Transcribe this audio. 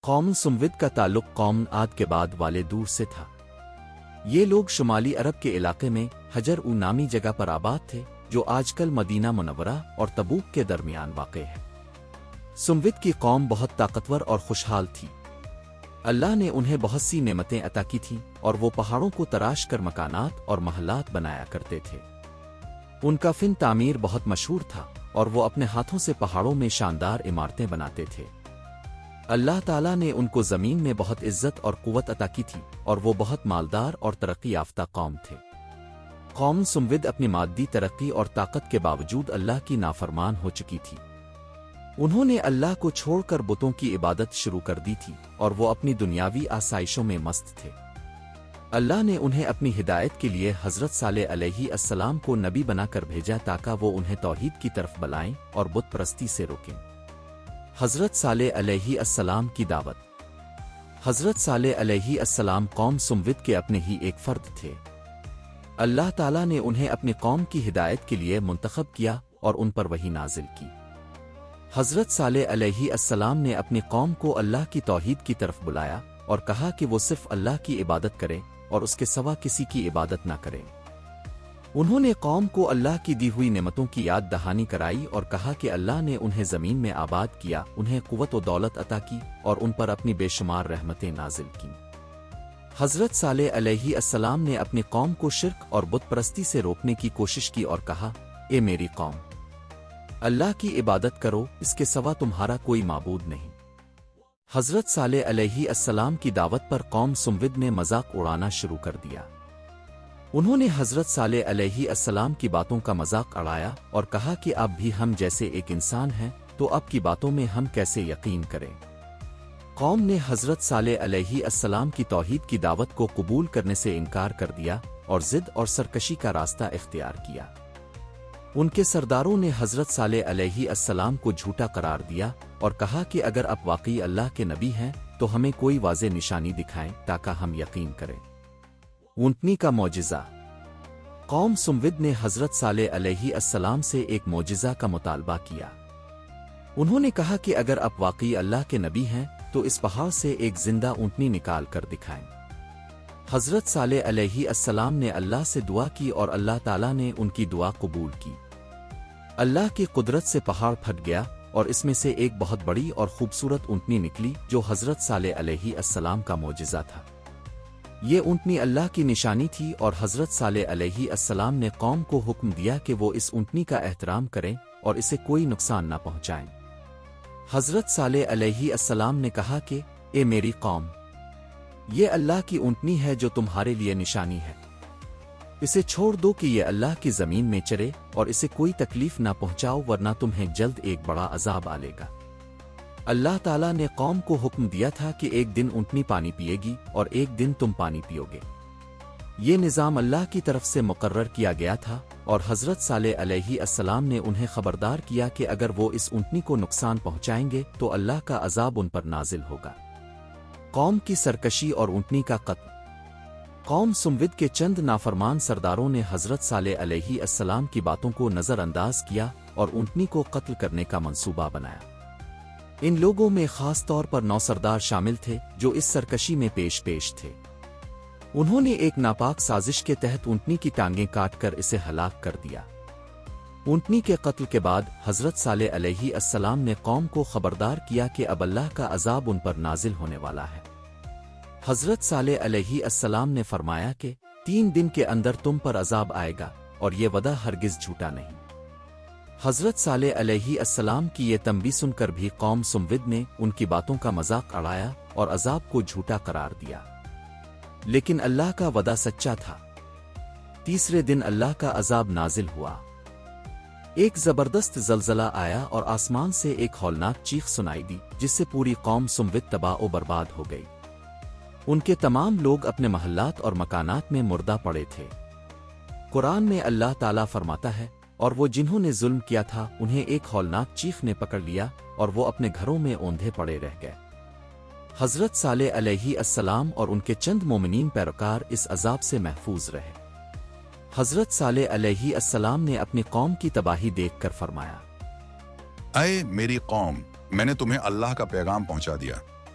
قوم سمود کا تعلق قوم عاد کے بعد والے دور سے تھا۔ یہ لوگ شمالی عرب کے علاقے میں حجر نامی جگہ پر آباد تھے، جو آج کل مدینہ منورہ اور تبوک کے درمیان واقع ہے۔ سمود کی قوم بہت طاقتور اور خوشحال تھی۔ اللہ نے انہیں بہت سی نعمتیں عطا کی تھیں اور وہ پہاڑوں کو تراش کر مکانات اور محلات بنایا کرتے تھے۔ ان کا فن تعمیر بہت مشہور تھا اور وہ اپنے ہاتھوں سے پہاڑوں میں شاندار عمارتیں بناتے تھے۔ اللہ تعالیٰ نے ان کو زمین میں بہت عزت اور قوت عطا کی تھی اور وہ بہت مالدار اور ترقی یافتہ قوم تھے۔ قوم سمود اپنی مادی ترقی اور طاقت کے باوجود اللہ کی نافرمان ہو چکی تھی۔ انہوں نے اللہ کو چھوڑ کر بتوں کی عبادت شروع کر دی تھی اور وہ اپنی دنیاوی آسائشوں میں مست تھے۔ اللہ نے انہیں اپنی ہدایت کے لیے حضرت صالح علیہ السلام کو نبی بنا کر بھیجا تاکہ وہ انہیں توحید کی طرف بلائیں اور بت پرستی سے روکیں۔ حضرت صالح علیہ السلام کی دعوت۔ حضرت صالح علیہ السلام قوم سمود کے اپنے ہی ایک فرد تھے۔ اللہ تعالیٰ نے انہیں اپنی قوم کی ہدایت کے لیے منتخب کیا اور ان پر وحی نازل کی۔ حضرت صالح علیہ السلام نے اپنی قوم کو اللہ کی توحید کی طرف بلایا اور کہا کہ وہ صرف اللہ کی عبادت کریں اور اس کے سوا کسی کی عبادت نہ کریں۔ انہوں نے قوم کو اللہ کی دی ہوئی نعمتوں کی یاد دہانی کرائی اور کہا کہ اللہ نے انہیں زمین میں آباد کیا، انہیں قوت و دولت عطا کی اور ان پر اپنی بے شمار رحمتیں نازل کیں۔ حضرت صالح علیہ السلام نے اپنی قوم کو شرک اور بت پرستی سے روکنے کی کوشش کی اور کہا، اے میری قوم، اللہ کی عبادت کرو، اس کے سوا تمہارا کوئی معبود نہیں۔ حضرت صالح علیہ السلام کی دعوت پر قوم سمود نے مذاق اڑانا شروع کر دیا۔ انہوں نے حضرت صالح علیہ السلام کی باتوں کا مذاق اڑایا اور کہا کہ اب بھی ہم جیسے ایک انسان ہیں تو اب کی باتوں میں ہم کیسے یقین کریں۔ قوم نے حضرت صالح علیہ السلام کی توحید کی دعوت کو قبول کرنے سے انکار کر دیا اور ضد اور سرکشی کا راستہ اختیار کیا۔ ان کے سرداروں نے حضرت صالح علیہ السلام کو جھوٹا قرار دیا اور کہا کہ اگر آپ واقعی اللہ کے نبی ہیں تو ہمیں کوئی واضح نشانی دکھائیں تاکہ ہم یقین کریں۔ اونٹنی کا معجزہ۔ قوم سمود نے حضرت صالح علیہ السلام سے ایک معجزہ کا مطالبہ کیا۔ انہوں نے کہا کہ اگر آپ واقعی اللہ کے نبی ہیں تو اس پہاڑ سے ایک زندہ اونٹنی نکال کر دکھائیں۔ حضرت صالح علیہ السلام نے اللہ سے دعا کی اور اللہ تعالیٰ نے ان کی دعا قبول کی۔ اللہ کی قدرت سے پہاڑ پھٹ گیا اور اس میں سے ایک بہت بڑی اور خوبصورت اونٹنی نکلی جو حضرت صالح علیہ السلام کا معجزہ تھا۔ یہ اونٹنی اللہ کی نشانی تھی اور حضرت صالح علیہ السلام نے قوم کو حکم دیا کہ وہ اس اونٹنی کا احترام کریں اور اسے کوئی نقصان نہ پہنچائیں۔ حضرت صالح علیہ السلام نے کہا کہ اے میری قوم، یہ اللہ کی اونٹنی ہے جو تمہارے لیے نشانی ہے، اسے چھوڑ دو کہ یہ اللہ کی زمین میں چرے اور اسے کوئی تکلیف نہ پہنچاؤ ورنہ تمہیں جلد ایک بڑا عذاب آلے گا۔ اللہ تعالیٰ نے قوم کو حکم دیا تھا کہ ایک دن اونٹنی پانی پیے گی اور ایک دن تم پانی پیو گے۔ یہ نظام اللہ کی طرف سے مقرر کیا گیا تھا اور حضرت صالح علیہ السلام نے انہیں خبردار کیا کہ اگر وہ اس اونٹنی کو نقصان پہنچائیں گے تو اللہ کا عذاب ان پر نازل ہوگا۔ قوم کی سرکشی اور اونٹنی کا قتل۔ قوم سمود کے چند نافرمان سرداروں نے حضرت صالح علیہ السلام کی باتوں کو نظر انداز کیا اور اونٹنی کو قتل کرنے کا منصوبہ بنایا۔ ان لوگوں میں خاص طور پر 9 سردار شامل تھے جو اس سرکشی میں پیش تھے۔ انہوں نے ایک ناپاک سازش کے تحت اونٹنی کی ٹانگیں کاٹ کر اسے ہلاک کر دیا۔ اونٹنی کے قتل کے بعد حضرت صالح علیہ السلام نے قوم کو خبردار کیا کہ اب اللہ کا عذاب ان پر نازل ہونے والا ہے۔ حضرت صالح علیہ السلام نے فرمایا کہ 3 دن کے اندر تم پر عذاب آئے گا اور یہ وعدہ ہرگز جھوٹا نہیں۔ حضرت صالح علیہ السلام کی یہ تنبیہ سن کر بھی قوم سمود نے ان کی باتوں کا مذاق اڑایا اور عذاب کو جھوٹا قرار دیا، لیکن اللہ کا وعدہ سچا تھا۔ تیسرے دن اللہ کا عذاب نازل ہوا۔ ایک زبردست زلزلہ آیا اور آسمان سے ایک ہولناک چیخ سنائی دی جس سے پوری قوم سمود تباہ و برباد ہو گئی۔ ان کے تمام لوگ اپنے محلات اور مکانات میں مردہ پڑے تھے۔ قرآن میں اللہ تعالیٰ فرماتا ہے، اور وہ جنہوں نے ظلم کیا تھا انہیں ایک ہولناک چیخ نے پکڑ لیا اور وہ اپنے گھروں میں اوندھے پڑے رہ گئے۔ حضرت صالح علیہ السلام اور ان کے چند مومنین پیروکار اس عذاب سے محفوظ رہے۔ حضرت صالح علیہ السلام نے اپنی قوم کی تباہی دیکھ کر فرمایا، اے میری قوم، میں نے تمہیں اللہ کا پیغام پہنچا دیا،